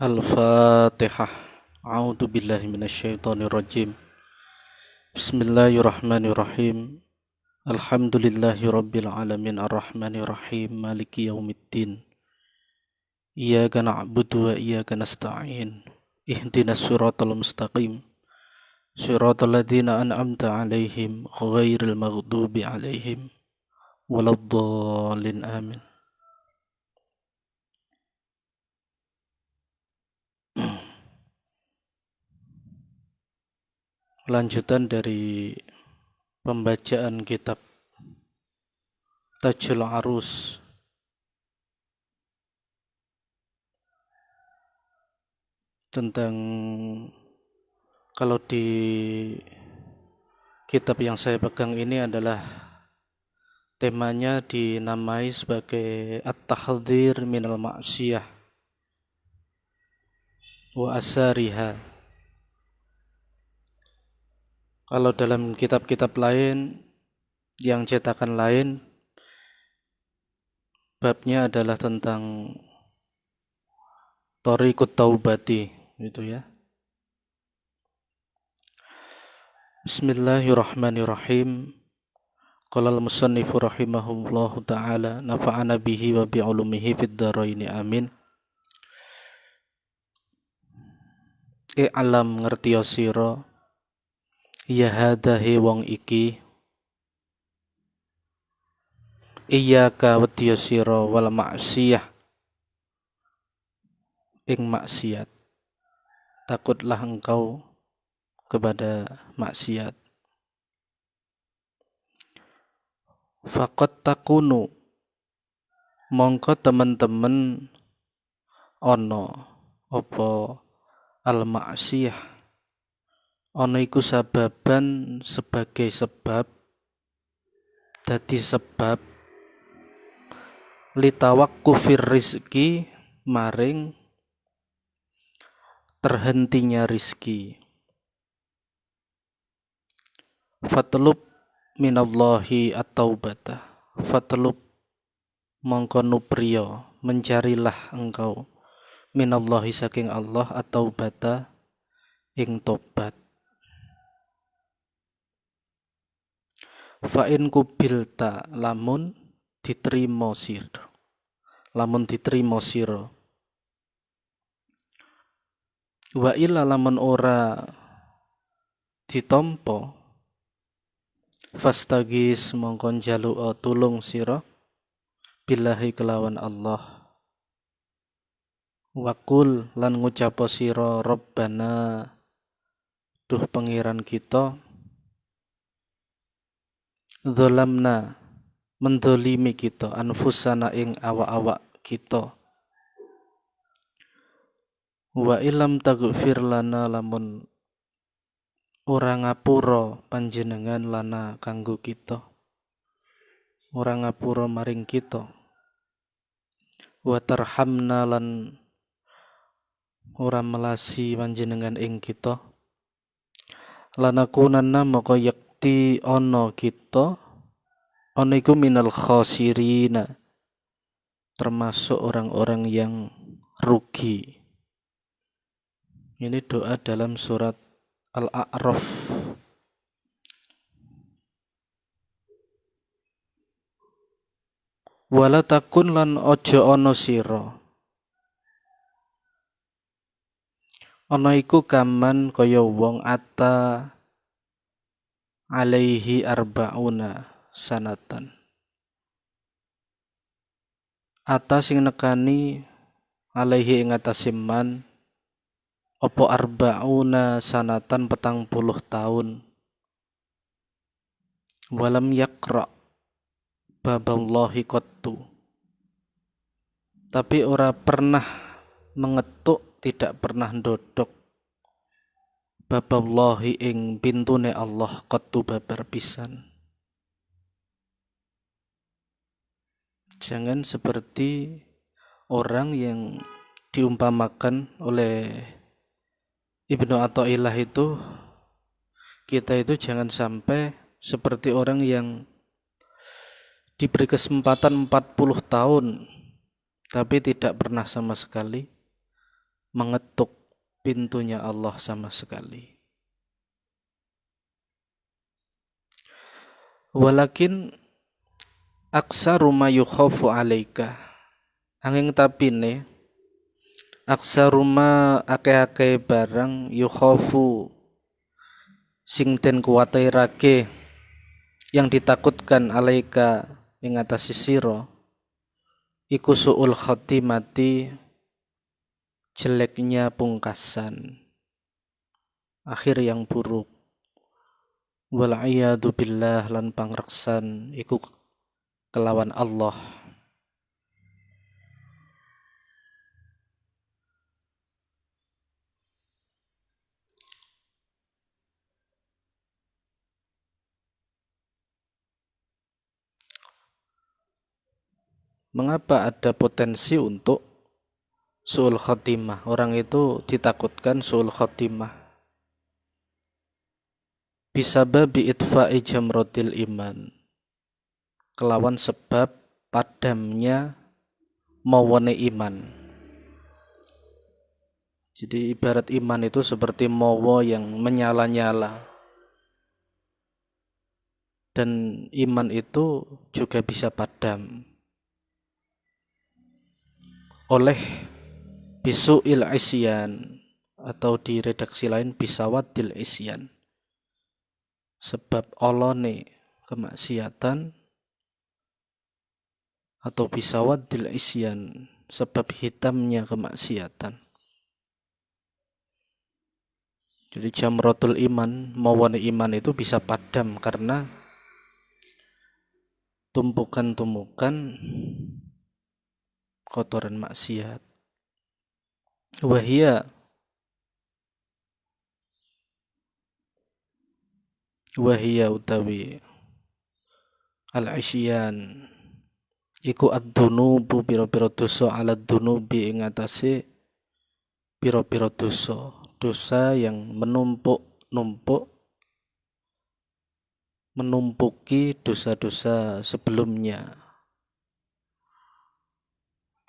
Al-Fatihah. A'udzu billahi minasyaitonir rajim. Bismillahirrahmanirrahim. Alhamdulillahi rabbil alamin arrahmanir rahim maliki yaumiddin. Iyyaka na'budu wa iyyaka nasta'in. Ihdinas siratal mustaqim. Siratal ladzina an'amta 'alaihim ghairil maghdubi 'alaihim waladdallin. Amin. Lanjutan dari pembacaan kitab Tajul Arus tentang, kalau di kitab yang saya pegang ini adalah temanya dinamai sebagai At-Tahdhir minal Ma'siyah wa Asariha. Kalau dalam kitab-kitab lain yang cetakan lain, babnya adalah tentang Thariqut Taubati, gitu ya. Bismillahirrahmanirrahim. Qala al-musannifu rahimahullahu ta'ala nafa'ana bihi wa bi'ulumihi fid dharaini amin. I'lam ngertiya sira ya hadahi wong iki iyyaka wedya sira wal maksiyah ing maksiat, takutlah engkau kepada maksiat. Faqad takunu mongko temen-temen ono apa al maksiyah ono iku sababan sebagai sebab, dadi sebab litawaqqufir rizki maring terhentinya rizki. Fatlub minallahi at-taubata, fatlub mongko nupriya mencarilah engkau minallahi saking Allah at-taubata ing tobat. Fa in kubilta lamun diterima sira, lamun diterima sira. Wa illa lamun ora ditampa, fastagis mongko njaluk tulung sira billahi kelawan Allah. Wakul lan ngucap sira Rabbana, duh pengiran kita, dzalamna mendolimi kita, anfusana ing awak-awak kita. Wa ilam taghfir lana lamun ora ngapura panjenengan lana kanggo kita, ora ngapura maring kita. Wa tarhamna lan ora melasi panjenengan ing kita, lanakunanna moko yakti ono kita ono iku minal khasirina, termasuk orang-orang yang rugi. Ini doa dalam surat Al-A'raf. Wala takun lan ojo ono sira, ono iku kaman kaya wong ata alaihi arba'una sanatan, ata sing nekani alaihi ing atase man apa arba'una sanatan 40 tahun. Walam yaqra baballahi qattu, tapi ora pernah mengetuk, tidak pernah ndodok baballahi ing pintune Allah qattu babar pisan. Jangan seperti orang yang diumpamakan oleh Ibnu Athaillah itu, kita itu jangan sampai seperti orang yang diberi kesempatan 40 tahun tapi tidak pernah sama sekali mengetuk pintunya Allah sama sekali. Walakin aksaru ma yukhafu alaika, angin tapine aksaru ma ake-ake barang yukhafu sing den kuwatirake, yang ditakutkan alaika ing atase sira, iku suul khatimati, jeleknya pungkasan, akhir yang buruk. Wal iyadu billah, lan pangreksan iku kelawan Allah. Mengapa ada potensi untuk suul khotimah? Orang itu ditakutkan suul khotimah bisababi itfa'i jamrotil iman, kelawan sebab padamnya mawane iman. Jadi ibarat iman itu seperti mawa yang menyala-nyala, dan iman itu juga bisa padam oleh bisu'il isyan, atau di redaksi lain bisawadil isyan, sebab olone kemaksiatan, atau bisawadil isyan, sebab hitamnya kemaksiatan. Jadi jamratul iman, mawane iman itu bisa padam karena tumpukan-tumpukan kotoran maksiat. Wahia utawi al-isyan iku ad-dunubu, pira-pira dosa, ala dunubi ing atase pira-pira dosa, dosa yang menumpuki dosa-dosa sebelumnya.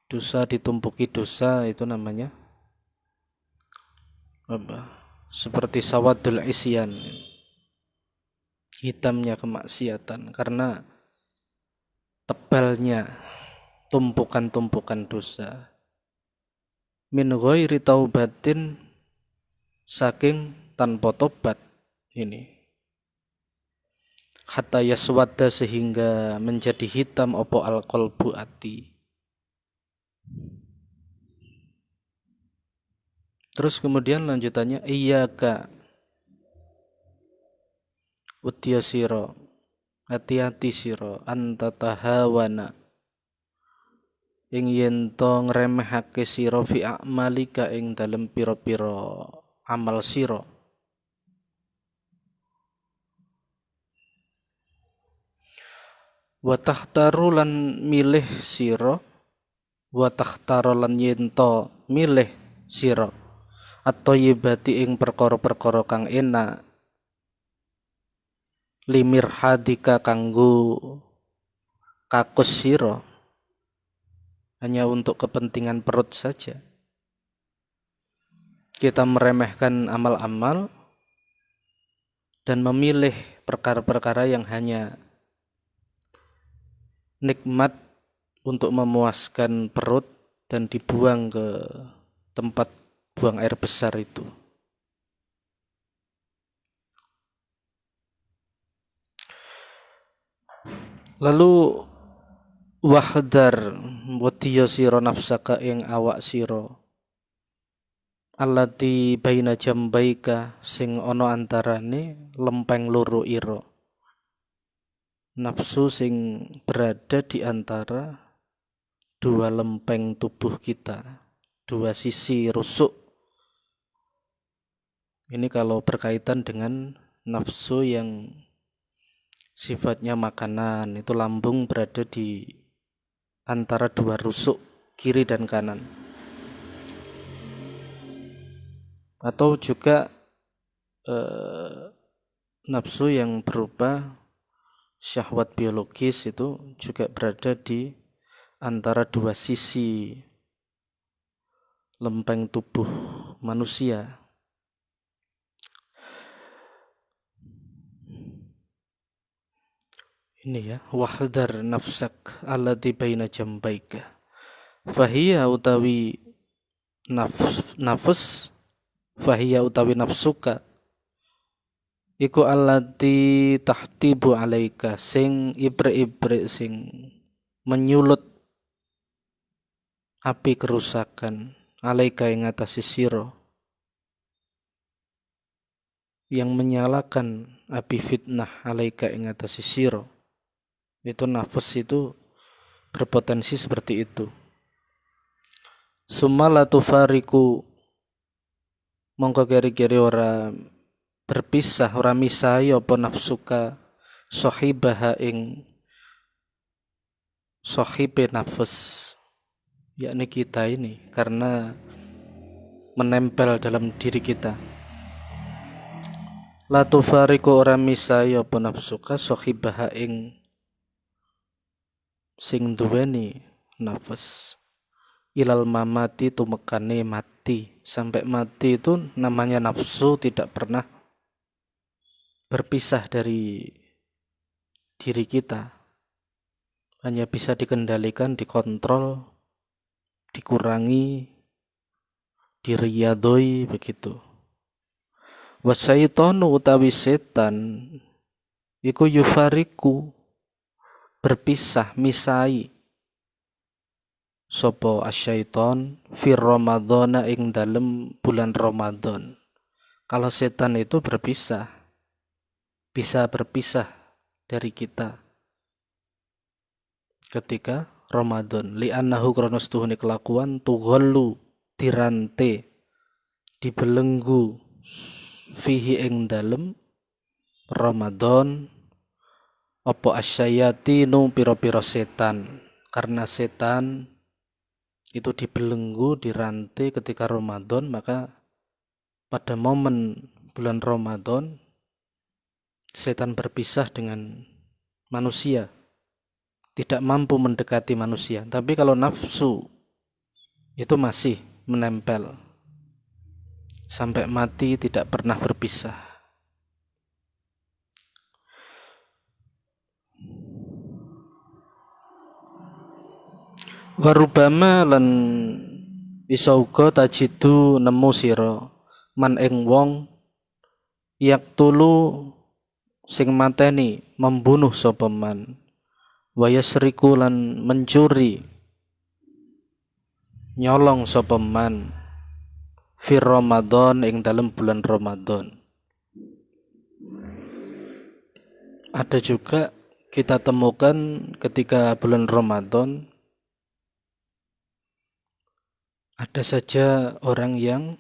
Dosa ditumpuki dosa itu namanya apa? Seperti sawadul isyan, hitamnya kemaksiatan, karena tebalnya tumpukan-tumpukan dosa. Min ghairi taubatin, saking tanpa tobat ini. Hatta yaswadda, sehingga menjadi hitam opo al-qalbu, ati. Terus kemudian lanjutannya, iyyaka utiya sira, hati-hati sira, anta tahawana, ing yen to ngremehake sira, fi a'malika, ing dalem pira-pira amal sira. Wa takhtaru, lan milih sira, wa takhtaru, lan yen to milih sira, at-thayyibati, ing perkara-perkara kang enak, limir hadika, kanggo kakus sira, hanya untuk kepentingan perut saja. Kita meremehkan amal-amal dan memilih perkara-perkara yang hanya nikmat untuk memuaskan perut dan dibuang ke tempat buang air besar itu. Lalu wahdar, wadiya sira nafsaka, ing awak sira, allati baina jambaika, sing ana antarane lempeng loro ira. Nafsu sing berada di antara dua lempeng tubuh kita, dua sisi rusuk. Ini kalau berkaitan dengan nafsu yang sifatnya makanan, itu lambung berada di antara dua rusuk, kiri dan kanan. Atau juga nafsu yang berupa syahwat biologis, itu juga berada di antara dua sisi lempeng tubuh manusia. Ini ya, wahdar nafsak allati baina jambaika. Fahiya utawi nafs fahiya utawi nafsuka iku allati tahtibu alaika sing ibre-ibre sing menyulut api kerusakan alaika ing atase sira, yang menyalakan api fitnah alaika ing atase sira. Itu nafas itu berpotensi seperti itu. Summa la tufariku mongko keri-keri ora berpisah, ora misai apa nafsuka sahibaha ing sahibe nafas, yakni kita ini, karena menempel dalam diri kita. La tufariku ora misai apa nafsuka sahibaha ing sing duweni nafas ilal mamati tumekane mati. Sampai mati itu namanya nafsu tidak pernah berpisah dari diri kita, hanya bisa dikendalikan, dikontrol, dikurangi, diriyadoi, begitu. Wasaitonu utawi setan iku yufariku berpisah, misai sopo asyaiton fir ramadhana ing dalem bulan Ramadan. Kalau setan itu berpisah, bisa berpisah dari kita ketika Ramadan. Li'annahu kronos tuhuni kelakuan tughallu dirante dibelenggu fihi ing dalem Ramadan apa asyayatinu piro-piro setan. Karena setan itu dibelenggu, dirantai ketika Ramadan, maka pada momen bulan Ramadan setan berpisah dengan manusia, tidak mampu mendekati manusia. Tapi kalau nafsu itu masih menempel sampai mati, tidak pernah berpisah. Warubama lan bisa uga tajidu nemu sira man ing wong yaktulu sing mateni membunuh sapa man wa yasriku lan mencuri nyolong sapa man fi Ramadan ing dalam bulan Ramadan. Ada juga kita temukan ketika bulan Ramadan ada saja orang yang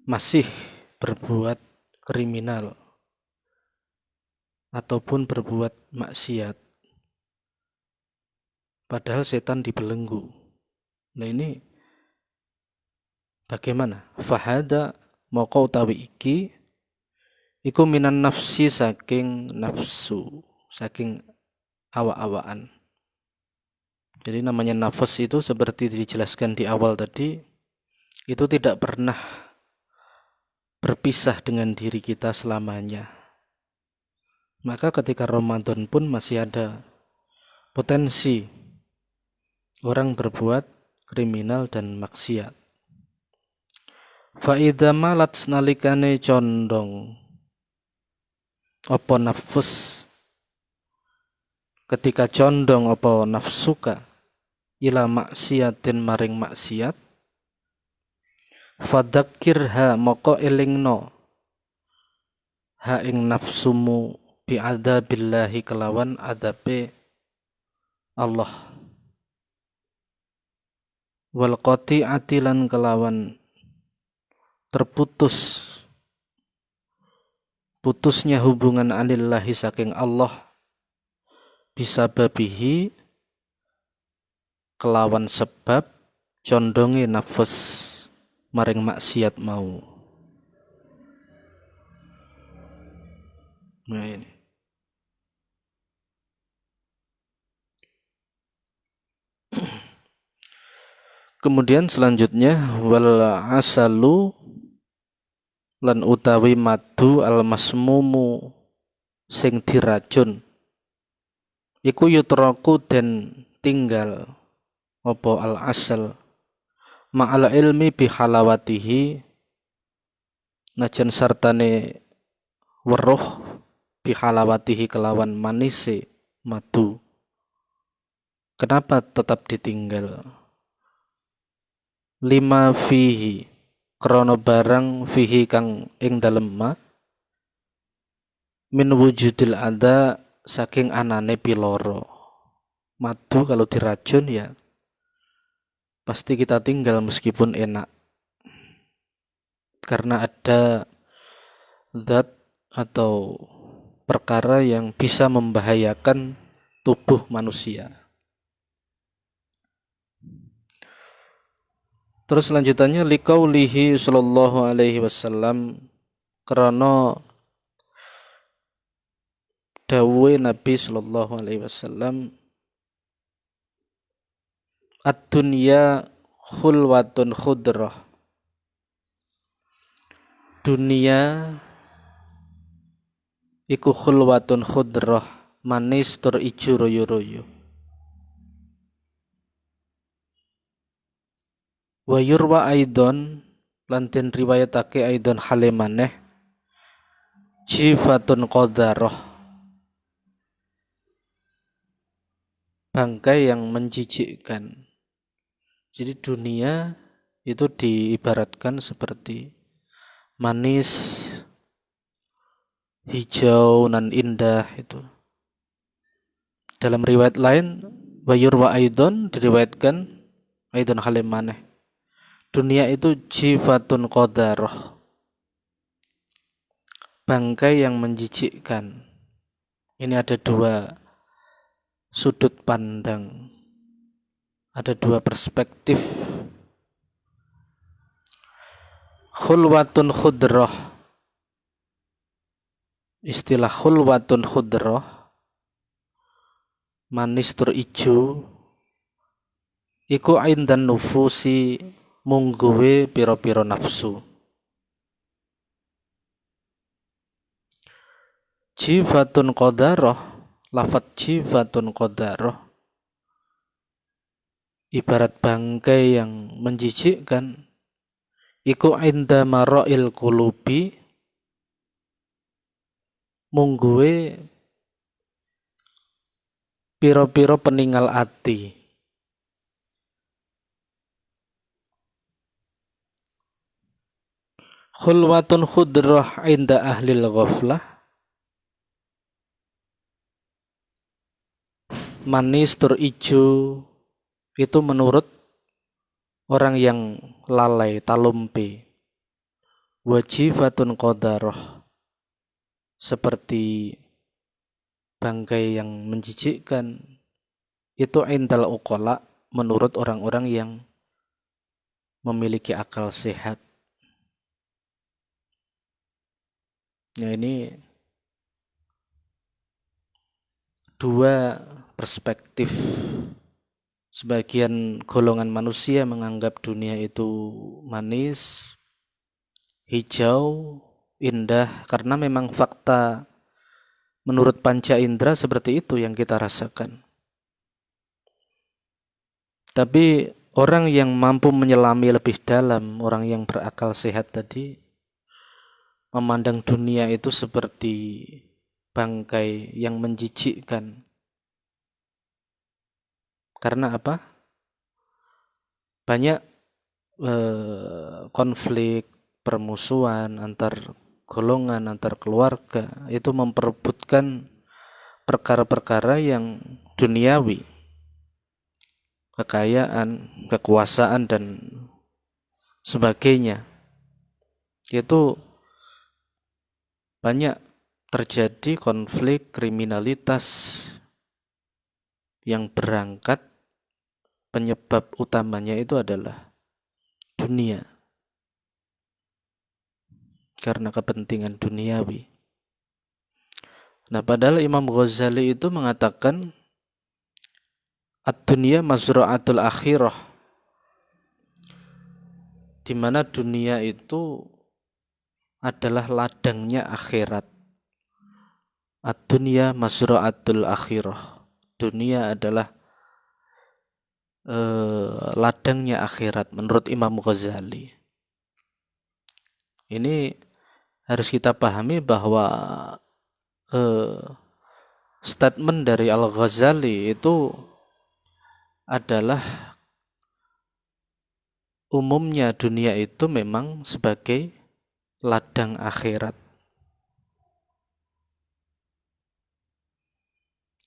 masih berbuat kriminal ataupun berbuat maksiat, padahal setan dibelenggu. Nah ini bagaimana? Fahada moko utawi iki iku minan nafsi, saking nafsu, saking awa-awaan. Jadi namanya nafas itu seperti dijelaskan di awal tadi, itu tidak pernah berpisah dengan diri kita selamanya. Maka ketika Ramadan pun masih ada potensi orang berbuat kriminal dan maksiat. Fa idza malat nalikane condong apa nafs, ketika condong apa nafsuka ila maksiatin maring maksiat, fadzakirha moko elingno ha ing nafsumu bi'adzabillahi kelawan adabe Allah, wal qati'ati lan kelawan putusnya hubungan anillahi saking Allah, bisa babihi kelawan sebab condonge nafas maring maksiat mau. Nah ini Kemudian selanjutnya wal asalu lan utawi madu al masmumu sing diracun iku yutraku den tinggal apa al asal ma'al ilmi bihalawatihi najan sartane weruh bihalawatihi kelawan manise madu. Kenapa tetap ditinggal? Lima fihi krana barang fihi kang ing dalem ma min wujudil ada saking anane piloro. Madu kalau diracun ya pasti kita tinggal meskipun enak. Karena ada zat atau perkara yang bisa membahayakan tubuh manusia. Terus lanjutannya liqaulihi sallallahu alaihi wasallam karena dawuhe Nabi sallallahu alaihi wasallam ad-dunya khulwatun khudrah. Dunia iku khulwatun khudrah, manis tur ijo royo-royo. Wa yurwa aidon lan den riwayatake aidon hale maneh jifatun qadarah, bangkai yang menjijikkan. Jadi dunia itu diibaratkan seperti manis, hijau dan indah itu. Dalam riwayat lain wa yurwa aidon diriwayatkan aidon hale maneh dunia itu jifatun qadarah, bangkai yang menjijikkan. Ini ada dua sudut pandang, ada dua perspektif. Khulwatun khudrah, istilah khulwatun khudrah, manis tur ijo, iku aindan nufusi mungguwe piro-piro nafsu. Jifatun qadarah, lafat jifatun qadarah ibarat bangkai yang menjijikkan. Iku inda mara'il qulubi mungguwe piro-piro peninggal ati. Khulwatun khudrah inda ahlil ghaflah, manis tur ijo itu menurut orang yang lalai talumpe. Wajifatun qadarah, seperti bangkai yang menjijikkan, itu indal uqala, menurut orang-orang yang memiliki akal sehat. Nah, ini dua perspektif. Sebagian golongan manusia menganggap dunia itu manis, hijau, indah, karena memang fakta menurut panca indera seperti itu yang kita rasakan. Tapi orang yang mampu menyelami lebih dalam, orang yang berakal sehat tadi, memandang dunia itu seperti bangkai yang menjijikkan. Karena apa? Banyak konflik, permusuhan antar golongan, antar keluarga, itu memperebutkan perkara-perkara yang duniawi, kekayaan, kekuasaan dan sebagainya. Itu banyak terjadi konflik, kriminalitas yang berangkat penyebab utamanya itu adalah dunia, karena kepentingan duniawi. Nah, padahal Imam Ghazali itu mengatakan ad-dunya mazra'atul akhirah, di mana dunia itu adalah ladangnya akhirat. Ad-dunya masra'atul akhirah. Dunia adalah ladangnya akhirat menurut Imam Ghazali. Ini harus kita pahami bahwa statement dari Al-Ghazali itu adalah umumnya dunia itu memang sebagai ladang akhirat.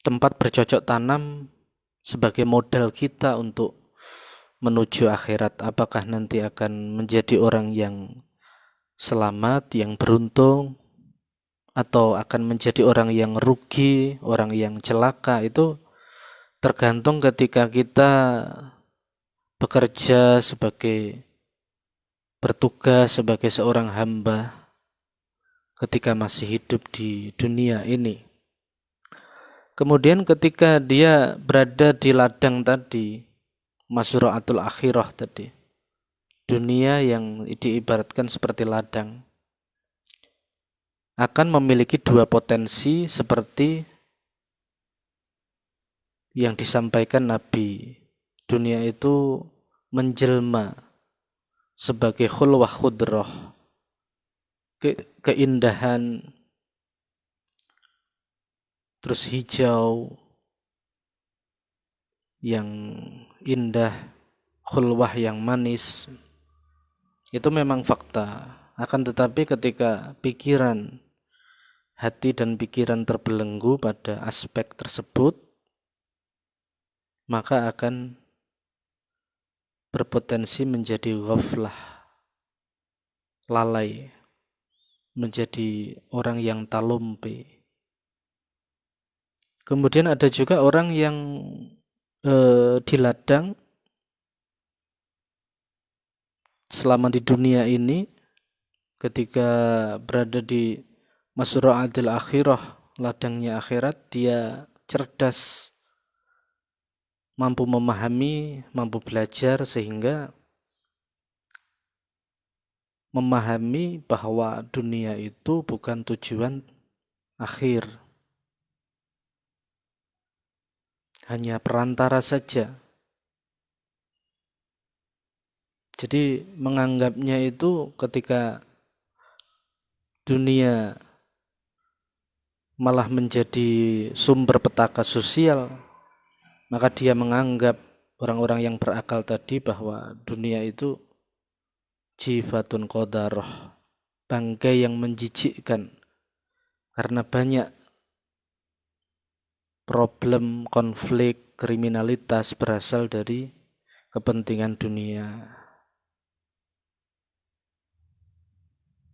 Tempat bercocok tanam sebagai modal kita untuk menuju akhirat. Apakah nanti akan menjadi orang yang selamat, yang beruntung, atau akan menjadi orang yang rugi, orang yang celaka, itu tergantung ketika kita bekerja bertugas sebagai seorang hamba ketika masih hidup di dunia ini. Kemudian ketika dia berada di ladang tadi, masra'atul akhirah tadi, dunia yang diibaratkan seperti ladang, akan memiliki dua potensi seperti yang disampaikan Nabi. Dunia itu menjelma sebagai khulwah khudrah, keindahan, terus hijau yang indah, khulwah yang manis. Itu memang fakta. Akan tetapi ketika pikiran, hati dan pikiran terbelenggu pada aspek tersebut, maka akan berpotensi menjadi ghaflah, lalai, menjadi orang yang talumpe. Kemudian ada juga orang yang di ladang selama di dunia ini, ketika berada di masra'atil akhirah, ladangnya akhirat, dia cerdas, mampu memahami, mampu belajar, sehingga memahami bahwa dunia itu bukan tujuan akhir, hanya perantara saja. Jadi menganggapnya itu ketika dunia malah menjadi sumber petaka sosial, maka dia menganggap, orang-orang yang berakal tadi, bahwa dunia itu jifatun qadarah, bangkai yang menjijikkan, karena banyak problem, konflik, kriminalitas berasal dari kepentingan dunia.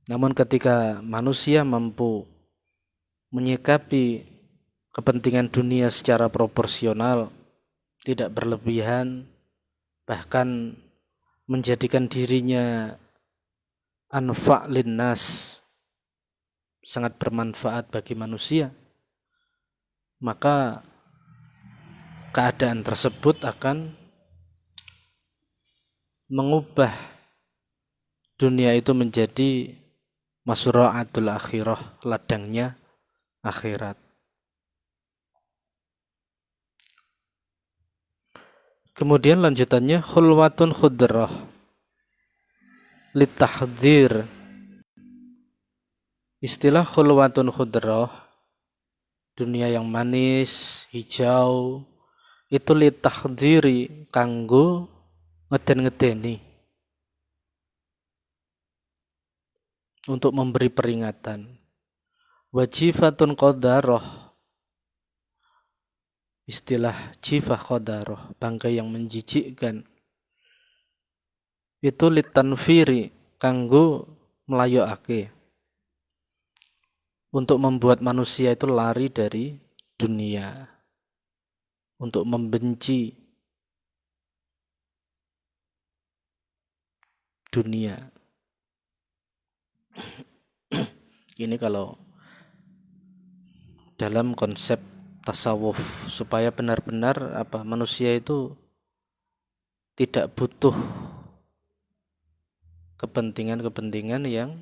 Namun ketika manusia mampu menyikapi kepentingan dunia secara proporsional, tidak berlebihan, bahkan menjadikan dirinya anfa' linnas, sangat bermanfaat bagi manusia, maka keadaan tersebut akan mengubah dunia itu menjadi masra'atul akhirah, ladangnya akhirat. Kemudian lanjutannya khulwatun khudrah litahdhir. Istilah khulwatun khudrah, dunia yang manis, hijau, itu litahdhiri, kanggo ngeden-ngedeni, untuk memberi peringatan. Wajifatun qadarah, istilah jifah qadarah, bangkai yang menjijikkan, itu litanfiri, kanggo melayokake, untuk membuat manusia itu lari dari dunia, untuk membenci dunia. Ini kalau dalam konsep tasawuf, supaya benar-benar manusia itu tidak butuh kepentingan-kepentingan yang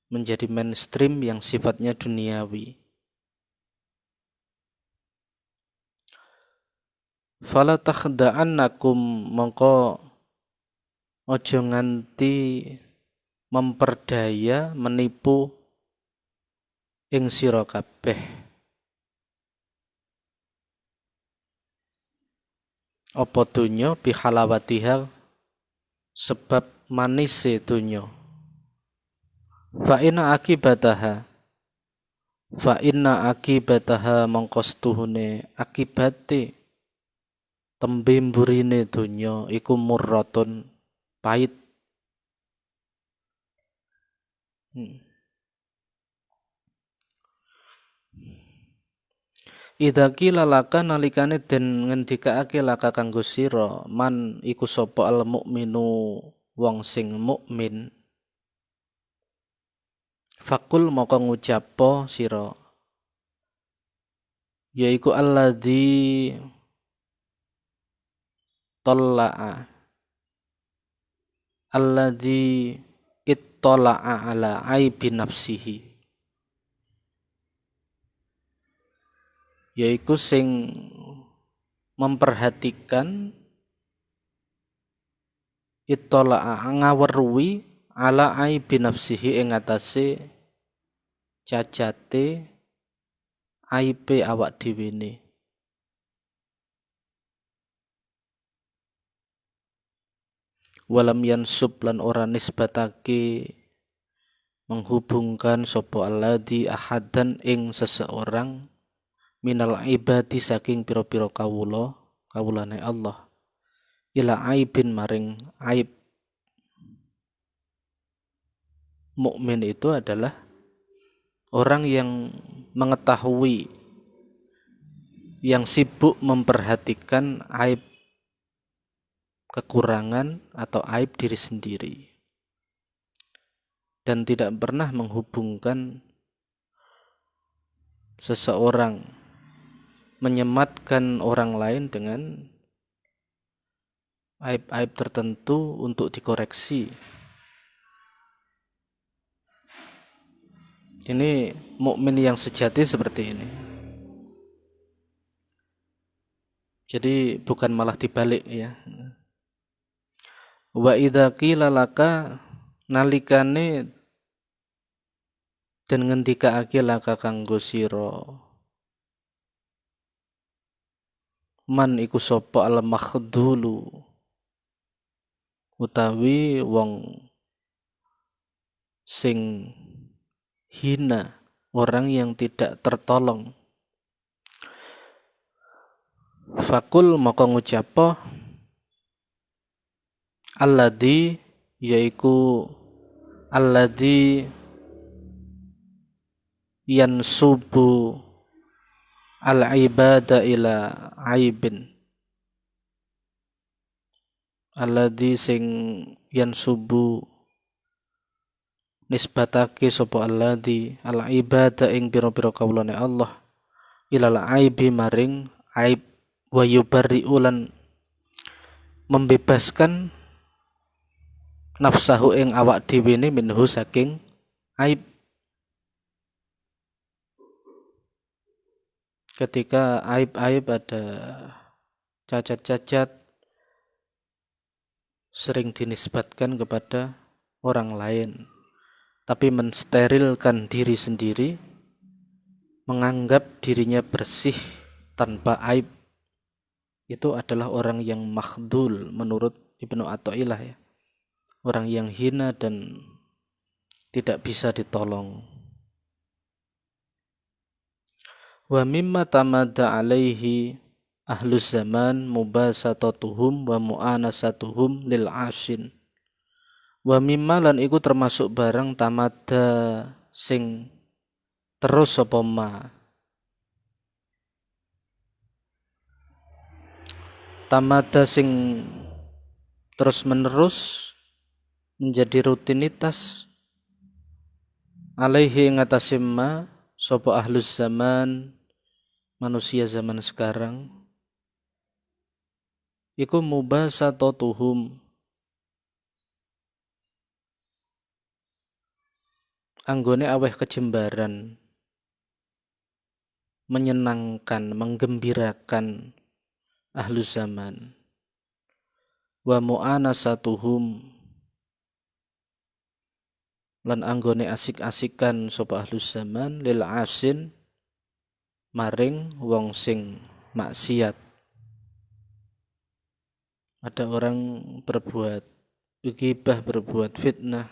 menjadi mainstream yang sifatnya duniawi. Fala takhda'annakum, mongko ojo nganti memperdaya menipu ing sira kabeh apa donya bihalawatiha sebab manise donya. Fa inna akibataha mongko setuhune akibate tembe mburine donya iku murratun pahit. Idza qila laka nalikane den ngendikaake laka kanggo sira man iku sapa al mukminu wong sing mukmin. Fakul moko ngucapo sira yaiku alladzi talla'a alladzi ittala'a ala aibi nafsihi, yaiku sing memperhatikan ittala'a ngaweruhi ala aibi nafsihi ing atase cacate aibe awak dhewe ne. Walam yansub lan ora nisbatake menghubungkan sapa alladzi ahadan ing seseorang minal ibadi saking pira-pira kawulane Allah ila aibin maring aib. Mukmin itu adalah orang yang mengetahui, yang sibuk memperhatikan aib, kekurangan atau aib diri sendiri, dan tidak pernah menghubungkan seseorang, menyematkan orang lain dengan aib-aib tertentu untuk dikoreksi. Ini mukmin yang sejati seperti ini. Jadi bukan malah dibalik ya. Wa idza qila laka nalikane den ngendikaake laka kanggo sira man iku sapa al makhdulu utawi wong sing hina, orang yang tidak tertolong. Fakul maka ngucapo alladzi yaiku alladzi yansubu al-ibada ila aibin, alladzi sing yansubu nisbatake sapa alladzi al-ibada ing pira-pira kawulane Allah ila aibi maring aib wa yubarri'ulan membebaskan nafsahu ing awak dhewe ne minhu saking aib. Ketika aib-aib ada cacat-cacat sering dinisbatkan kepada orang lain, tapi mensterilkan diri sendiri, menganggap dirinya bersih tanpa aib, itu adalah orang yang makhdul menurut Ibnu Athaillah ya. Orang yang hina dan tidak bisa ditolong. Wa mimma tamadda alaihi ahlus zaman mubasatatuhum wa mu'anasatuhum lil asin. Wa mimma lan iku termasuk barang tamadda sing terus apa ma. Tamadda sing terus menerus menjadi rutinitas alaihi ngatasi ma sapa ahlus zaman, manusia zaman sekarang, iku mubasatatuhum anggone aweh kejembaran, menyenangkan, menggembirakan ahlus zaman, wa mu'anasatuhum, lan anggone asik-asikan sapa ahlus zaman lil asin maring wong sing maksiat. Ada orang berbuat ghibah, berbuat fitnah,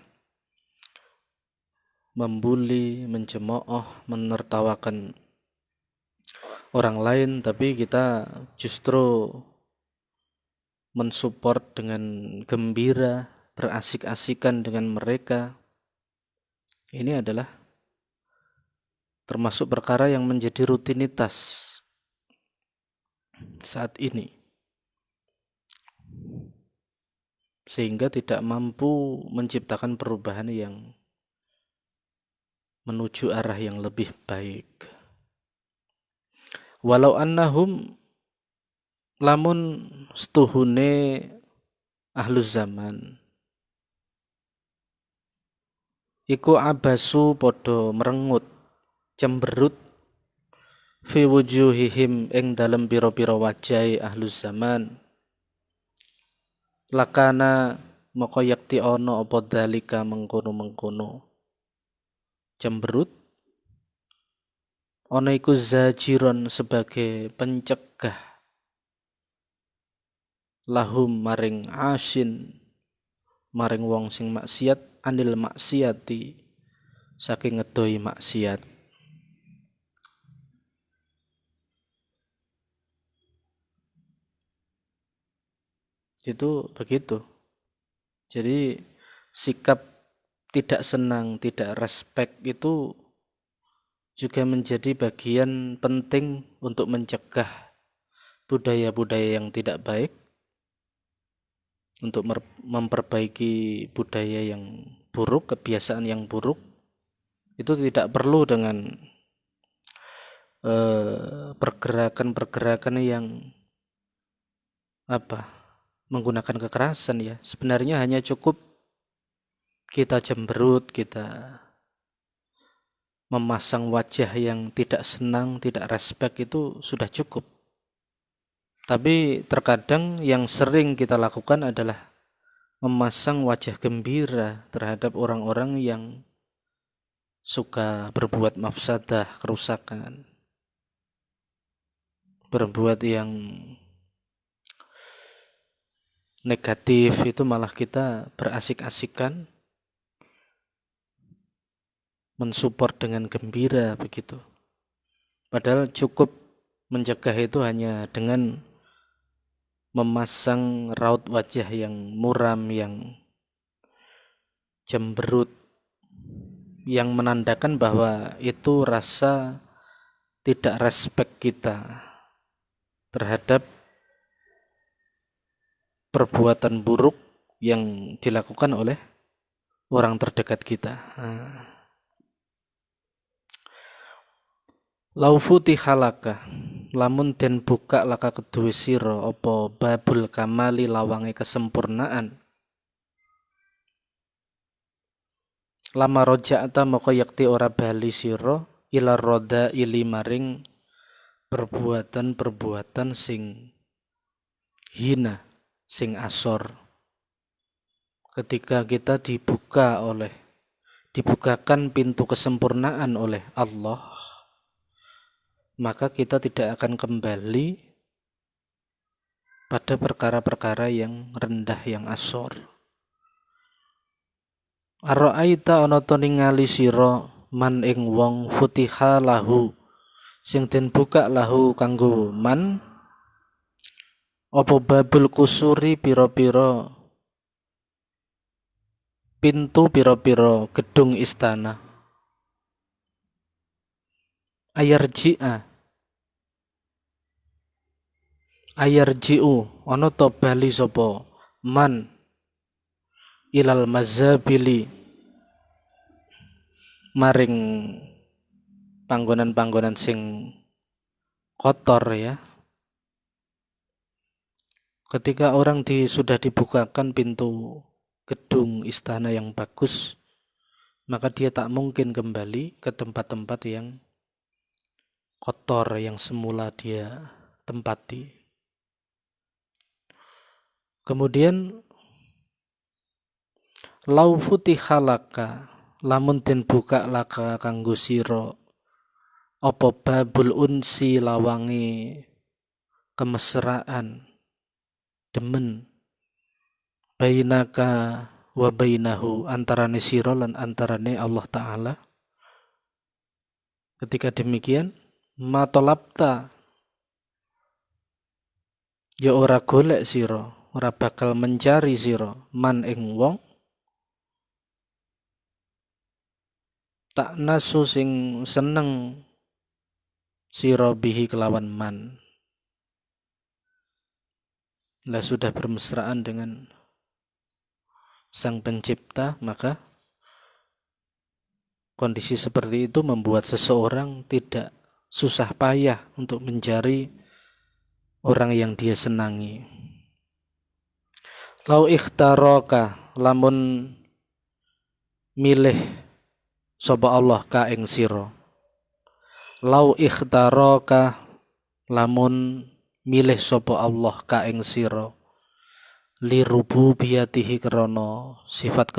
membuli, mencemooh, menertawakan orang lain, tapi kita justru mensupport dengan gembira, berasik-asikan dengan mereka. Ini adalah termasuk perkara yang menjadi rutinitas saat ini, sehingga tidak mampu menciptakan perubahan yang menuju arah yang lebih baik. Walau annahum, lamun setuhune ahlus zaman iku abasu podo merengut, cemberut fi wujuhihim ing dalem pira-pira wajahe ahlus zaman, lakana maka yakti ana apa dalika mengkono-mengkono cemberut ana iku zajiron sebagai pencegah lahum maring asin, maring wong sing maksiat, anil maksiati, saking ngedoi maksiat. Itu begitu. Jadi sikap tidak senang, tidak respect itu juga menjadi bagian penting untuk mencegah budaya-budaya yang tidak baik, untuk memperbaiki budaya yang buruk, kebiasaan yang buruk. Itu tidak perlu dengan pergerakan-pergerakan yang menggunakan kekerasan ya. Sebenarnya hanya cukup kita cemberut, kita memasang wajah yang tidak senang, tidak respect, itu sudah cukup. Tapi terkadang yang sering kita lakukan adalah memasang wajah gembira terhadap orang-orang yang suka berbuat mafsadah, kerusakan, berbuat yang negatif, itu malah kita berasik-asikan, mensupport dengan gembira begitu. Padahal cukup mencegah itu hanya dengan memasang raut wajah yang muram, yang cemberut, yang menandakan bahwa itu rasa tidak respect kita terhadap perbuatan buruk yang dilakukan oleh orang terdekat kita. Lau futiha laka, lamun den buka laka kedue sira apa babul kamali, lawange kesempurnaan, lama roja'ata maka yakti ora bali sira ila roda ili maring perbuatan-perbuatan sing hina, sing asor. Ketika kita dibukakan pintu kesempurnaan oleh Allah, maka kita tidak akan kembali pada perkara-perkara yang rendah, yang asor. Ara'aita ana to ningali sira man ing wong futiha lahu, sing den buka lahu kanggo man apa babul kusuri, pira-pira pintu, pira-pira gedung istana. Ayarji'u ana to bali sapa man ilal mazabili maring panggonan-panggonan sing kotor ya. Ketika sudah dibukakan pintu gedung istana yang bagus, maka dia tak mungkin kembali ke tempat-tempat yang kotor yang semula dia tempati. Kemudian lau futiha laka, lamun den buka laka kanggo sira apa babul unsi lawangi kemesraan demen bainaka wa bainahu antarane sira lan antarane Allah Ta'ala. Ketika demikian matolabta ya ora golek sira, ora bakal mencari sira man ing wong tak nasu sing seneng sira bihi kelawan man. Lah sudah bermesraan dengan sang pencipta, maka kondisi seperti itu membuat seseorang tidak susah payah untuk mencari orang yang dia senangi. Lau ikhtaraka, lamun milih sapa Allah ka ing sira. Lau ikhtaraka, lamun milih sapa Allah ka ing sira. Li rububiyatihi krana sifat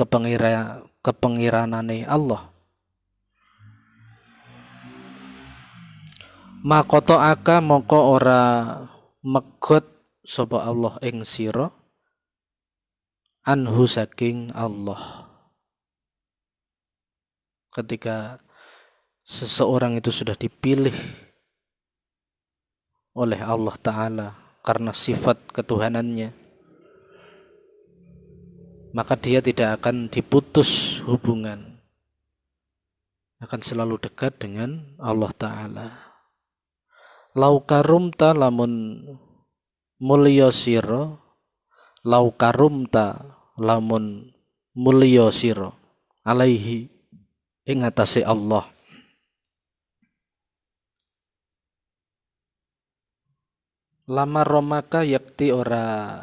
kepengiranane Allah. Makoto aka moko ora megot sapa Allah ing sira anhu saking Allah. Ketika seseorang itu sudah dipilih oleh Allah Ta'ala karena sifat ketuhanannya, maka dia tidak akan diputus hubungan, akan selalu dekat dengan Allah Ta'ala. Lau karumta lamun mulya sira, lau karumta lamun mulya sira alaihi ing atase Allah. Lama romaka yakti ora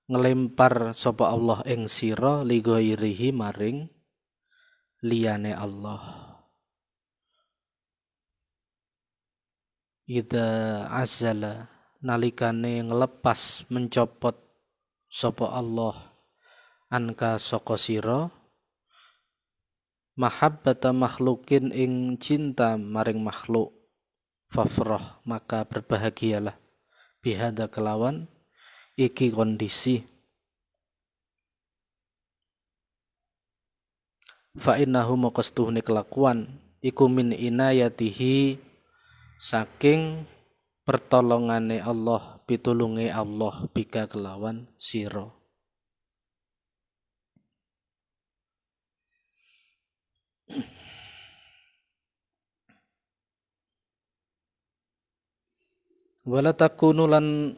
ngelempar sapa Allah ing sira li ghairihi maring liyane Allah. Ida azala nalikane ngelepas mencopot sapa Allah anka saka sira mahabbata makhlukin ing cinta maring makhluk fafrah maka berbahagialah bihada kelawan iki kondisi. Fa innahu maqastuhni kelakuan iku min inayatihi saking pertolongane Allah, pitulunge Allah bika kelawan sira. Wala takunu lan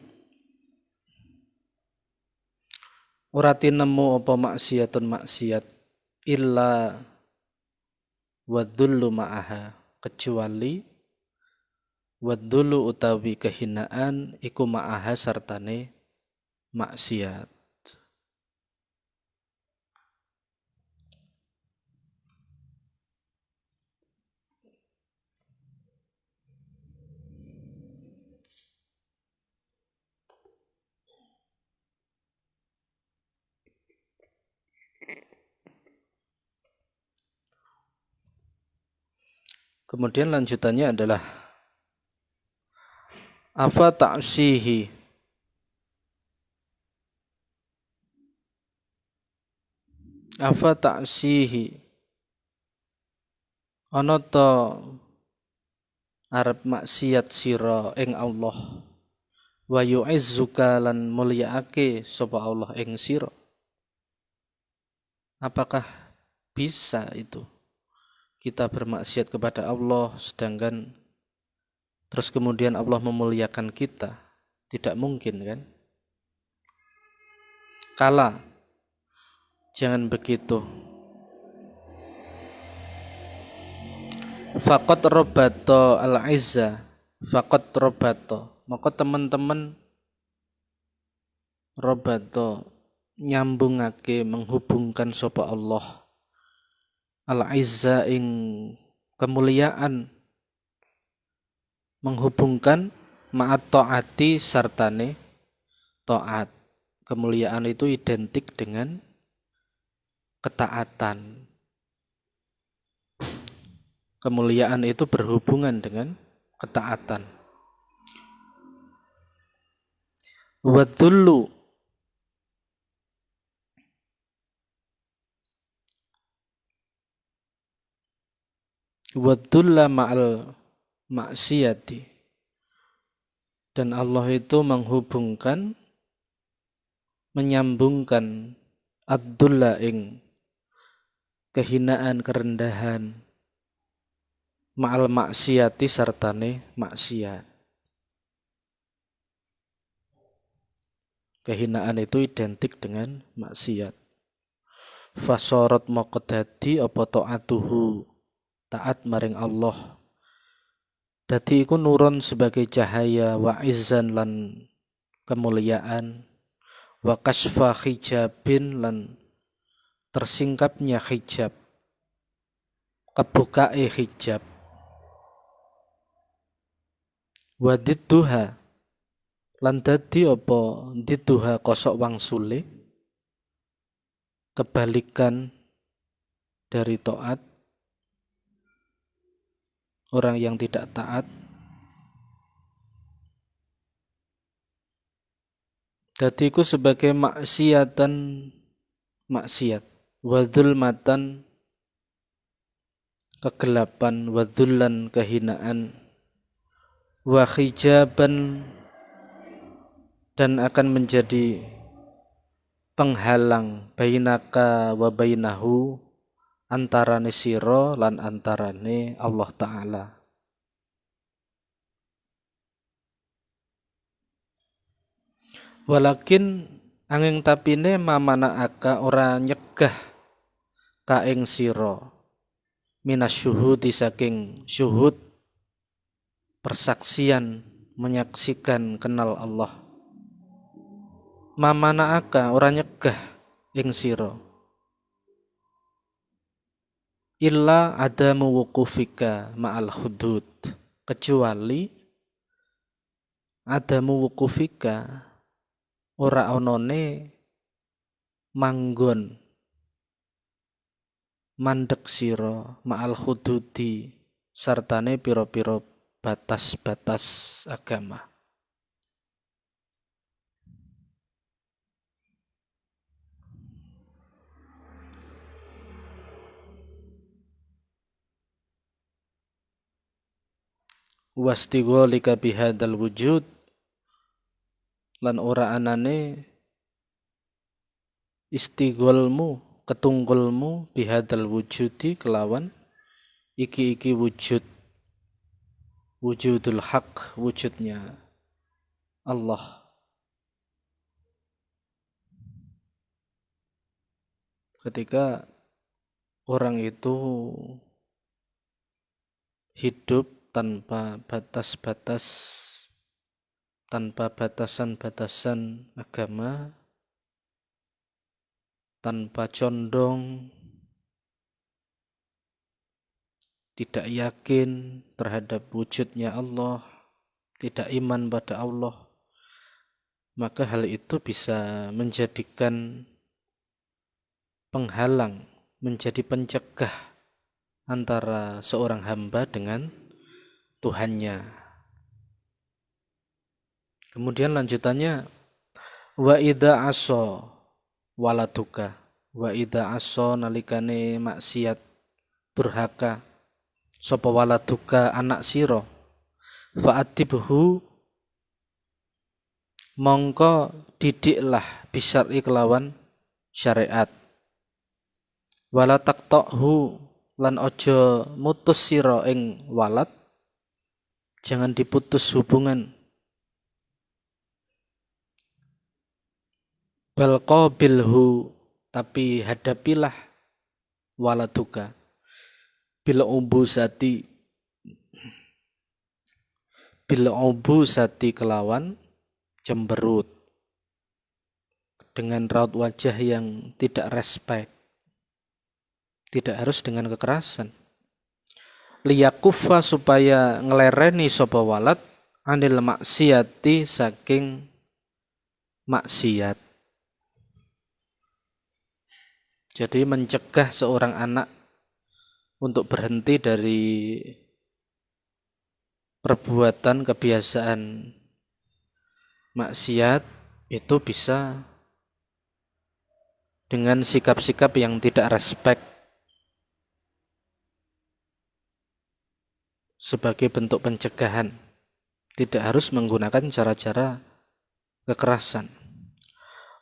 ora tinemu apa maksiat illa wadullu ma'aha, kecuali wadullu utawi kehinaan iku ma'aha sartane maksiat. Kemudian lanjutannya adalah afa ta'sihi, afa ta'sihi ana ta arep maksiat sira ing Allah wa yu'izzuka lan mulyaake sapa Allah ing sira. Apakah bisa itu kita bermaksiat kepada Allah sedangkan terus kemudian Allah memuliakan kita? Tidak mungkin kan? Kala, jangan begitu. Faqat robato al-izza, faqat robato, maka teman-teman robato nyambungake menghubungkan sapa Allah al-izza ing kemuliaan menghubungkan ma'at ta'ati sartane taat. Kemuliaan itu identik dengan ketaatan. Kemuliaan itu berhubungan dengan ketaatan. Wadullu wadulla ma'al maksiyati, dan Allah itu menghubungkan, menyambungkan ad-dulla ing kehinaan, kerendahan, ma'al maksiyati sartane maksiat. Kehinaan itu identik dengan maksiat. Fasorot moko dadi apa taatuhu, taat maring Allah. Dadi iku nurun sebagai cahaya, wa izzan lan kemuliaan, wa kasfa hijabin lan tersingkapnya hijab, kebukae hijab. Wa didduha lan dadi apa didduha kosok wangsule, kebalikan dari taat, orang yang tidak taat. Dadi iku sebagai maksiatan maksiat, wa dzulmatan kegelapan, wa dzullan kehinaan, wa hijaban dan akan menjadi penghalang, bainaka wa bainahu antarane sira lan antarane Allah Ta'ala. Walakin angin tapine mamanaaka ora nyegah ka ing sira minasyuhudi saking syuhud, persaksian, menyaksikan kenal Allah. Mamanaaka ora nyegah ing sira illa adamu wukufika ma'al hudud, kecuali adamu wukufika ora onone manggon mandek sira ma'al hududi sartane pira-pira batas-batas agama. Wastigholika bihadal wujud lan ora anane istigholmu, ketunggulmu bihadal wujudi kelawan iki wujud, wujudul haq, wujudnya Allah. Ketika orang itu hidup tanpa batas-batas, tanpa batasan-batasan agama, tanpa condong, tidak yakin terhadap wujudnya Allah, tidak iman pada Allah, maka hal itu bisa menjadikan penghalang, menjadi pencegah antara seorang hamba dengan Tuhannya. Kemudian lanjutannya, wa idza asa waladuka, wa idza asa nalikane maksiat durhaka sapa waladuka anak sira, fa'atibhu mongko didiklah bisyar'i kelawan syariat, wala taqta'hu lan ojo mutus sira ing walad, jangan diputus hubungan, bal qabilhu tapi hadapilah waladuka bil ubusati kelawan cemberut, dengan raut wajah yang tidak respect, Tidak harus dengan kekerasan. Liyakufa supaya ngelereni sapa walad anil maksiati saking maksiat. Jadi mencegah seorang anak untuk berhenti dari perbuatan kebiasaan maksiat itu bisa dengan sikap-sikap yang tidak respect sebagai bentuk pencegahan. Tidak harus menggunakan cara-cara kekerasan.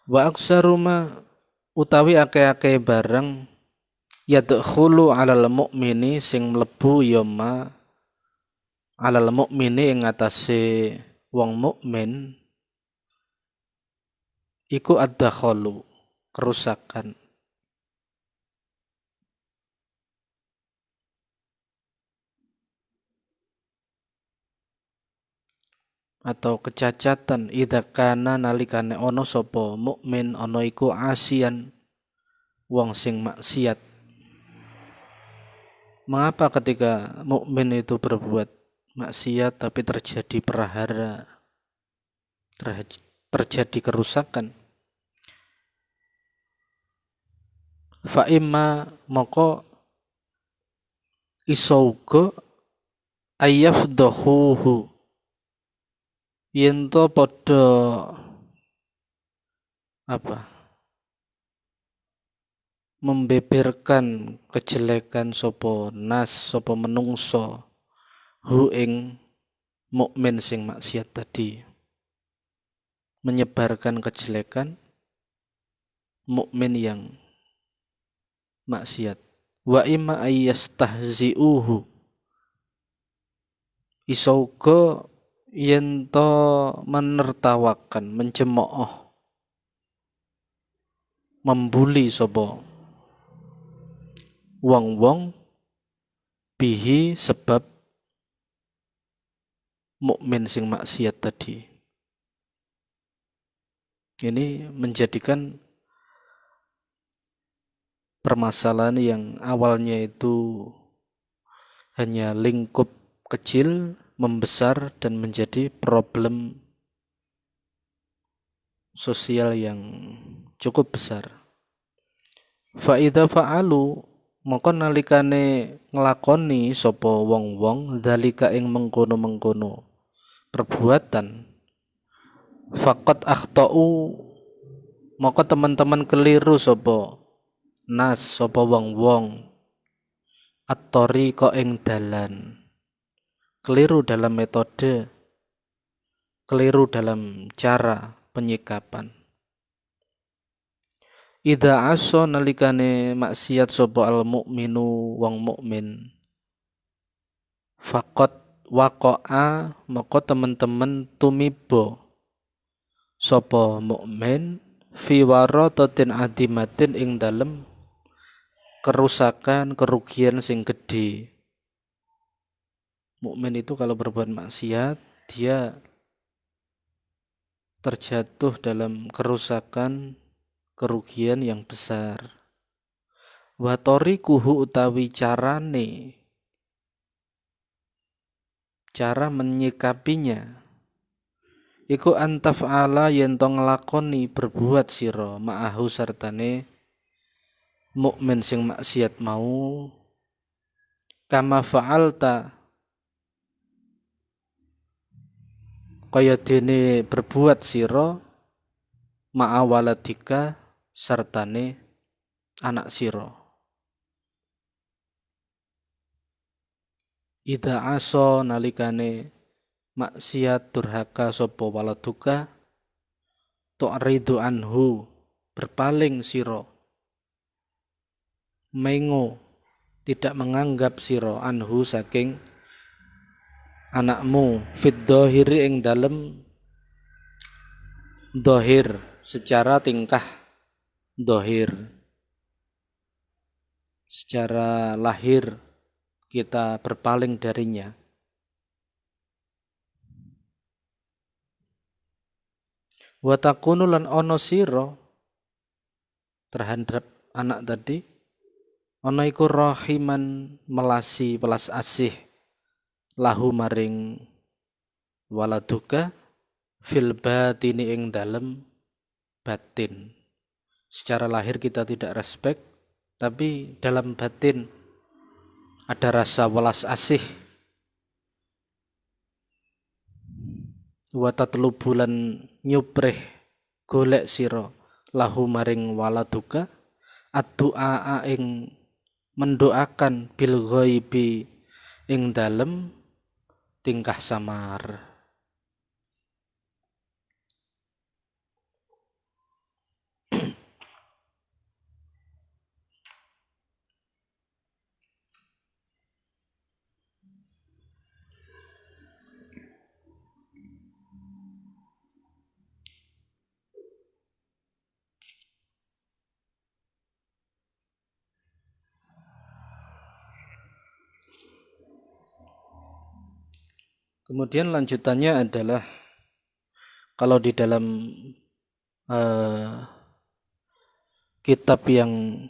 Wa aksaruma utawi akeh-akeh bareng yadkhulu 'alal mu'mini sing mlebu ya ma 'alal mu'mini ing atase wong mukmin iku ad-dakhalu kerusakan atau kecacatan idza kana nalikane ana sapa mukmin ana iku asian wong sing maksiat. Mengapa ketika mukmin itu berbuat maksiat tapi terjadi prahara, terjadi kerusakan? Fa imma moko isauga ayyafdahuhu yen to padha membeberkan kejelekan sapa nas sapa menungso hu ing mukmin sing maksiat tadi, menyebarkan kejelekan mukmin yang maksiat. Wa imma ayyastahzi'uhu isauga yen to menertawakan, mencemooh, membuli sapa wong-wong bihi sebab mukmin sing maksiat tadi. Ini menjadikan permasalahan yang awalnya itu hanya lingkup kecil membesar dan menjadi problem sosial yang cukup besar. Fa idza fa'alu maka nalikane nglakoni sapa wong-wong zalika ing mengkono-mengkono perbuatan faqat akhtau maka teman-teman keliru sapa nas sapa wong-wong at-tariqa ing dalan, keliru dalam metode, keliru dalam cara penyikapan. Idza aso nalikane maksiat sapa al mukminu wong mukmin faqat waqa'a maka teman-teman tumibo sapa mukmin fi waratatin adimatin ing dalem kerusakan kerugian sing gede. Mukmin itu kalau berbuat maksiat dia terjatuh dalam kerusakan kerugian yang besar. Wa tariquhu utawi carane, cara menyikapinya iku antaf'ala yen to nglakoni berbuat sira ma'ahu sartane mukmin sing maksiat mau kama fa'alta kaya dene berbuat sira ma'awaladika sartane anak sira. Idza aso nalikane maksiat durhaka sapa waladuka tu'ridu anhu berpaling sira mengo tidak menganggap sira anhu saking anakmu fit dhahiri ing dalem dhahir secara tingkah dhahir secara lahir kita berpaling darinya. Wa takunu lan ono sira terhadap anak tadi ana iku rahiman melasi welas asih lahu maring waladuka fil batini ing dalem batin. Secara lahir kita tidak respect, tapi dalam batin ada rasa welas asih. Wa tatlubulan nyuprih golek sira lahu maring waladuka addu'a ing mendoakan bil ghaibi ing dalem tingkah samar. Kemudian lanjutannya adalah kalau di dalam kitab yang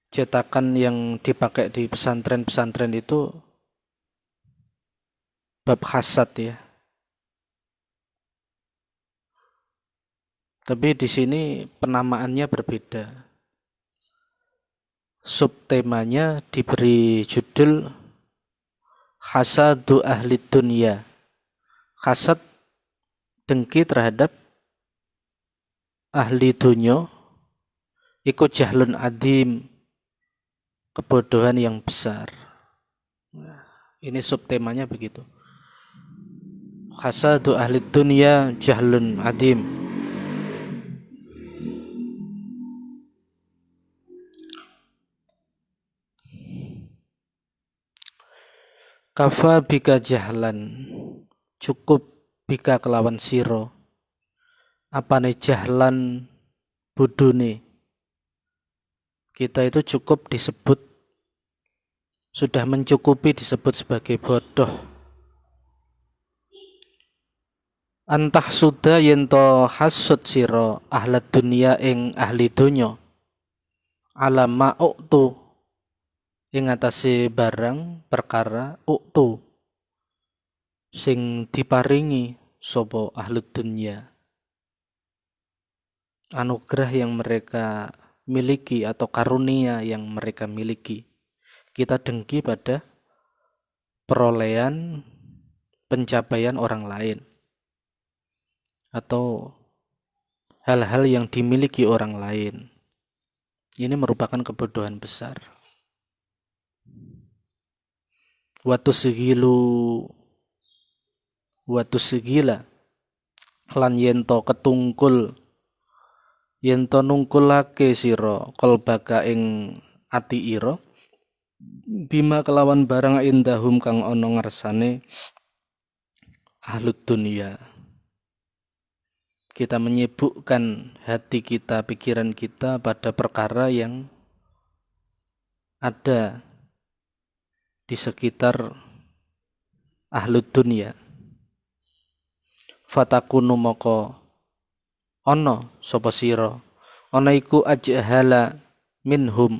cetakan yang dipakai di pesantren-pesantren itu bab hasad ya. Tapi di sini penamaannya berbeda. Subtemanya diberi judul Hasadu ahli dunia. Hasad dengki terhadap ahli dunya iku jahlun adim, kebodohan yang besar. Nah, ini subtemanya begitu. Hasadu ahli dunia jahlun adim. Kafa bika jahlan, cukup bika kelawan siro. Apane jahlan budune. Kita itu cukup disebut, sudah mencukupi disebut sebagai bodoh. Antah sudah yento hasud siro ahlat dunia ing ahli dunyo. Alam ma'uktu ing atase barang perkara uktu sing diparingi sapa ahli dunia. Anugerah yang mereka miliki atau karunia yang mereka miliki. Kita dengki pada perolehan pencapaian orang lain atau hal-hal yang dimiliki orang lain. Ini merupakan kebodohan besar. Watu segila lan yento ketungkul yento nungkulake sira qalbaka ing ati ira bima kelawan barang indahum kang ana ngarsane ahlut dunia. Kita menyibukkan hati kita, pikiran kita pada perkara yang ada di sekitar ahlut dunia. Fatakunu moko ono sapa sira ana iku ajhala minhum,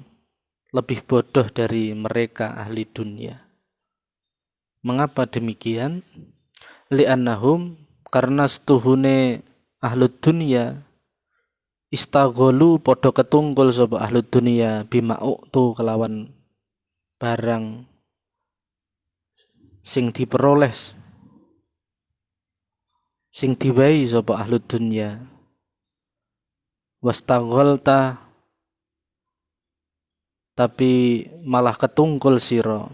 lebih bodoh dari mereka ahli dunia. Mengapa demikian? Li'annahum, karena setuhune ahlut dunia istagholu podo ketungkul sapa ahlut dunia bima'uktu kelawan barang sing diperoleh, sing diwehi sapa ahlut dunya. Wastaghalta, tapi malah ketungkul sira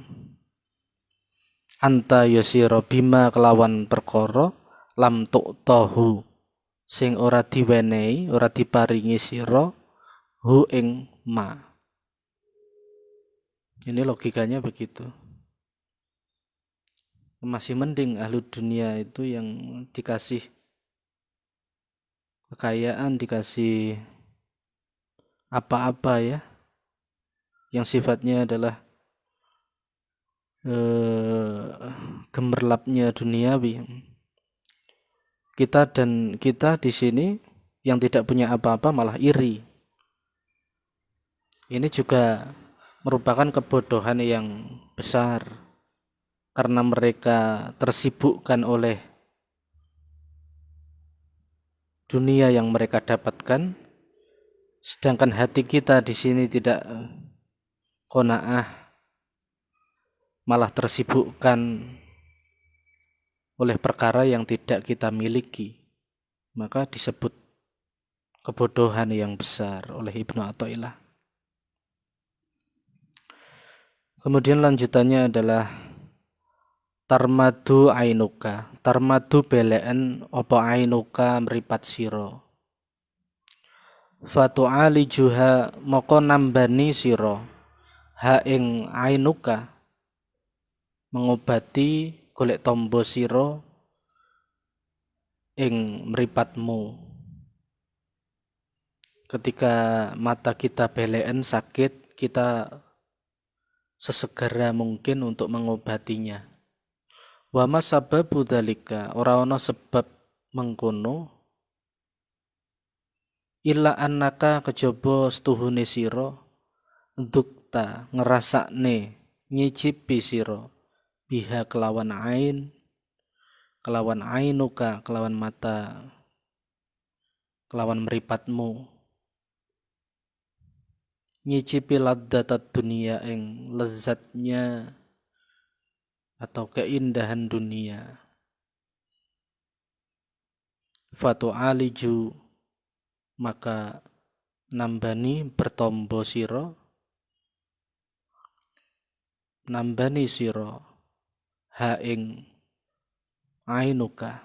anta ya sira bima kelawan perkara lam tuqtahu sing ora diwenehi, ora diparingi sira hu ing ma. Ini logikanya begitu. Masih mending ahli dunia itu yang dikasih kekayaan, dikasih apa-apa ya, yang sifatnya adalah gemerlapnya duniawi. Kita di sini yang tidak punya apa-apa malah iri. Ini juga merupakan kebodohan yang besar karena mereka tersibukkan oleh dunia yang mereka dapatkan, sedangkan hati kita di sini tidak qanaah, malah tersibukkan oleh perkara yang tidak kita miliki, maka disebut kebodohan yang besar oleh Ibnu Athaillah. Kemudian lanjutannya adalah tarmadu ainuka. Tarmadu belen opo ainuka meripat siro. Fatu'ali juha moko nambani siro. Ha ing ainuka mengobati golek tombo siro ing meripatmu. Ketika mata kita belen sakit, kita sesegera mungkin untuk mengobatinya. Wa ma sababu dzalika, ora ana sebab mengkono illa annaka kejaba setuhune sira ndukta ngrasakne nyicipi sira biha kelawan ainuka kelawan mata kelawan meripatmu nyicipi ladzatat dunia ing lezatnya atau keindahan dunia. Fatu aliju maka nambani bertombo siro, nambani siro ha ing ainuka.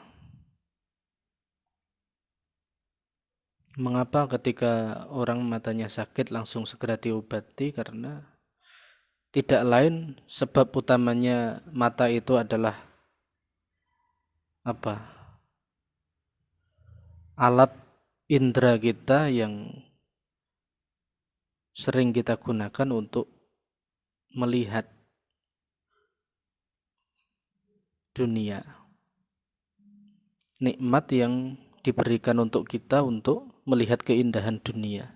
Mengapa ketika orang matanya sakit langsung segera diobati? Karena tidak lain sebab utamanya mata itu adalah apa? Alat indera kita yang sering kita gunakan untuk melihat dunia. Nikmat yang diberikan untuk kita untuk melihat keindahan dunia.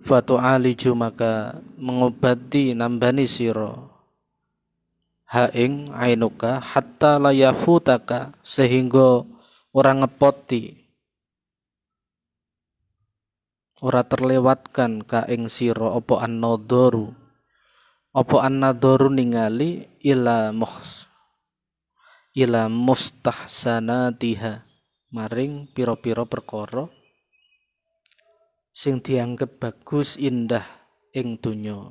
Fatu aliju maka mengobati nambani siro haing ainuka hatta layafutaka sehingga orang ngepoti ora terlewatkan ka ing siro opo an-nadharu ningali ila mustahsanatiha maring piro-piro perkara sing dianggep bagus indah ing donya.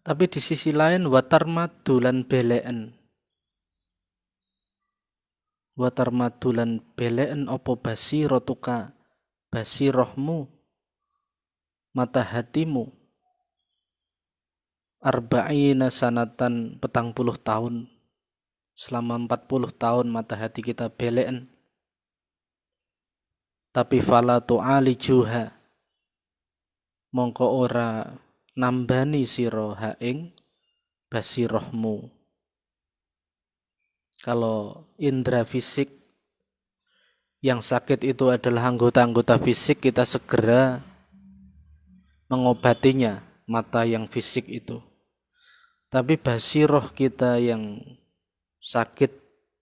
Tapi di sisi lain watarmadu lan belen opo basiratuka basirohmu mata hatimu arba'ina sanatan 40 tahun, selama 40 tahun mata hati kita belen, tapi fala tu'alijuha mongko ora nambani sira ha ing basirohmu. Kalau indera fisik yang sakit itu adalah anggota-anggota fisik, kita segera mengobatinya, mata yang fisik itu. Tapi basiroh kita yang sakit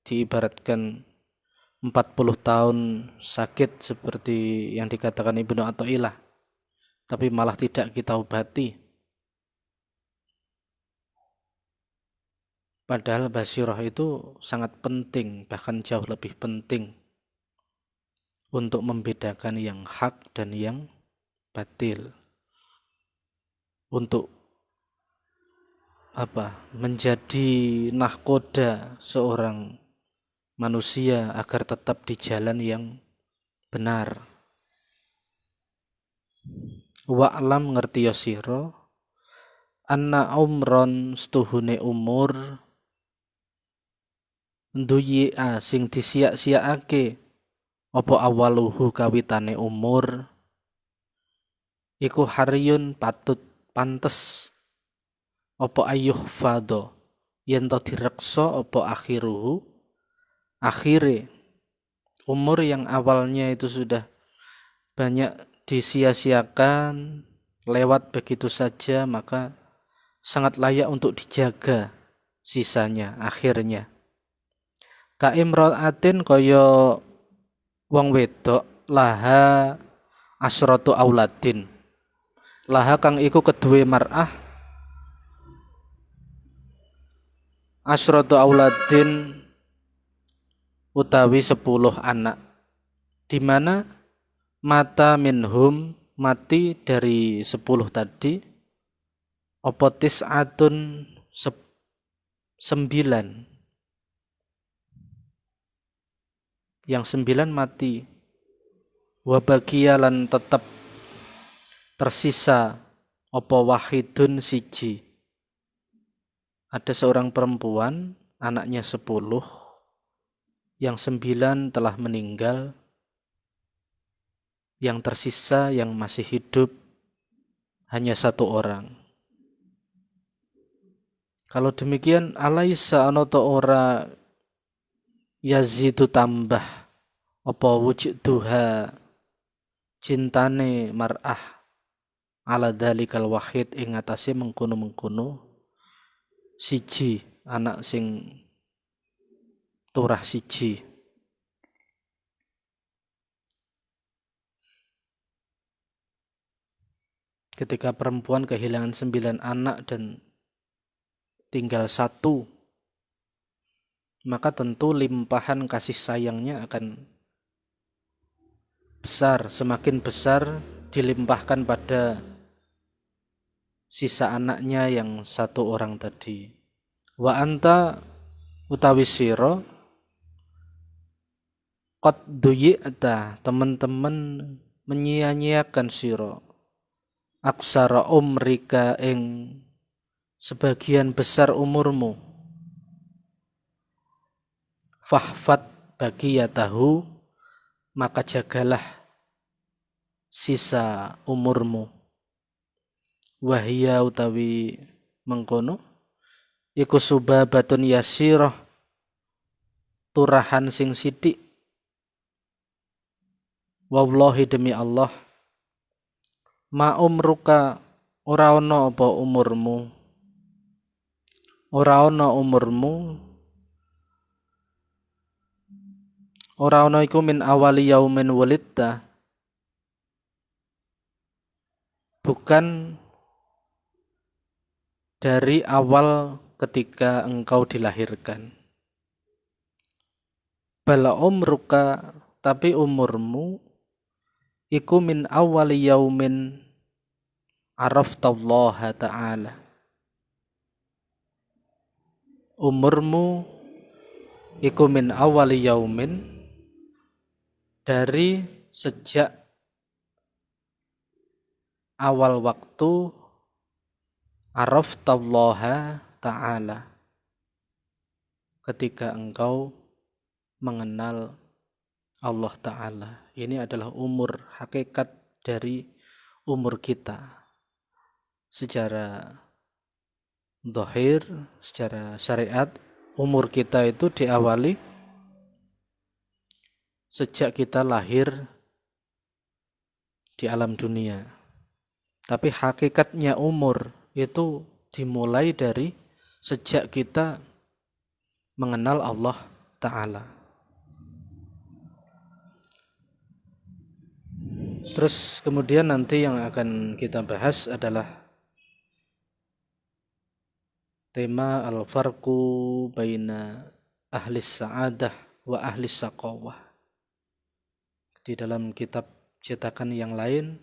diibaratkan 40 tahun sakit seperti yang dikatakan Ibnu Athaillah, tapi malah tidak kita obati. Padahal basiroh itu sangat penting, bahkan jauh lebih penting untuk membedakan yang hak dan yang batil. Untuk menjadi nahkoda seorang manusia agar tetap di jalan yang benar. Wa'lam ngerti ya sira anna umron stuhune umur nduyi'a sing disiak-siakake apa awaluhu kawitane umur iku haryun patut pantes apa ayuh fado yen to direksa apa akhiruhu, akhire umur yang awalnya itu sudah banyak disia-siakan, lewat begitu saja, maka sangat layak untuk dijaga sisanya, akhirnya. Ka imra'atin kaya wong wedok laha asratu auladin. Laha kang iku kedue mar'ah asratu auladin utawi 10 anak. Di mana mata minhum mati dari 10 tadi apa tis'atun 9. Yang 9 mati. Wa baqiya lan tetap tersisa apa wahidun siji. Ada seorang perempuan, anaknya 10, yang 9 telah meninggal, yang tersisa yang masih hidup hanya 1 orang. Kalau demikian, alaisa ana ta ora yazidu tambah apa wujuduha cintane mar'ah ala dalikal wahid ing atase mengkono-mengkono siji, anak sing turah siji. Ketika perempuan kehilangan 9 anak dan tinggal 1, maka tentu limpahan kasih sayangnya akan besar, semakin besar dilimpahkan pada sisa anaknya yang 1 orang tadi. Wa anta utawi sira qad duyi'ta, teman-teman menyia-nyiakan sira aksara umrika ing sebagian besar umurmu. Fahfat bagiyatahu, maka jagalah sisa umurmu. Wahia utawi mengkono iku subabatun yasirah, turahan sing sithik. Wallahi demi Allah, ma umruka ora ana apa umurmu, ora ana umurmu, ora ana iku min awali yaumin wulidta, bukan dari awal ketika engkau dilahirkan. Bala umruka, tapi umurmu iku min awali yaumin araftallaha ta'ala. Umurmu iku min awali yaumin, dari sejak awal waktu araftallaha ta'ala, ketika engkau mengenal Allah Ta'ala. Ini adalah umur hakikat dari umur kita. Secara zahir, secara syariat, umur kita itu diawali sejak kita lahir di alam dunia. Tapi hakikatnya umur itu dimulai dari sejak kita mengenal Allah Ta'ala. Terus kemudian nanti yang akan kita bahas adalah tema al-farqu baina ahli sa'adah wa ahli saqawah. Di dalam kitab cetakan yang lain,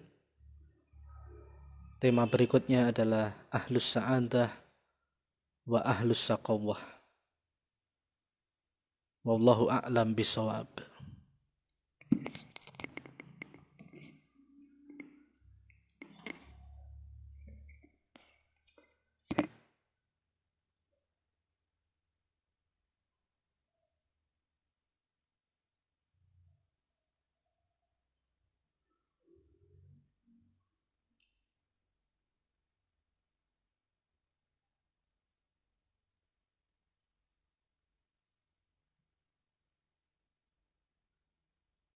tema berikutnya adalah ahlus sa'adah wa ahlus saqawah. Wallahu a'lam bisawab.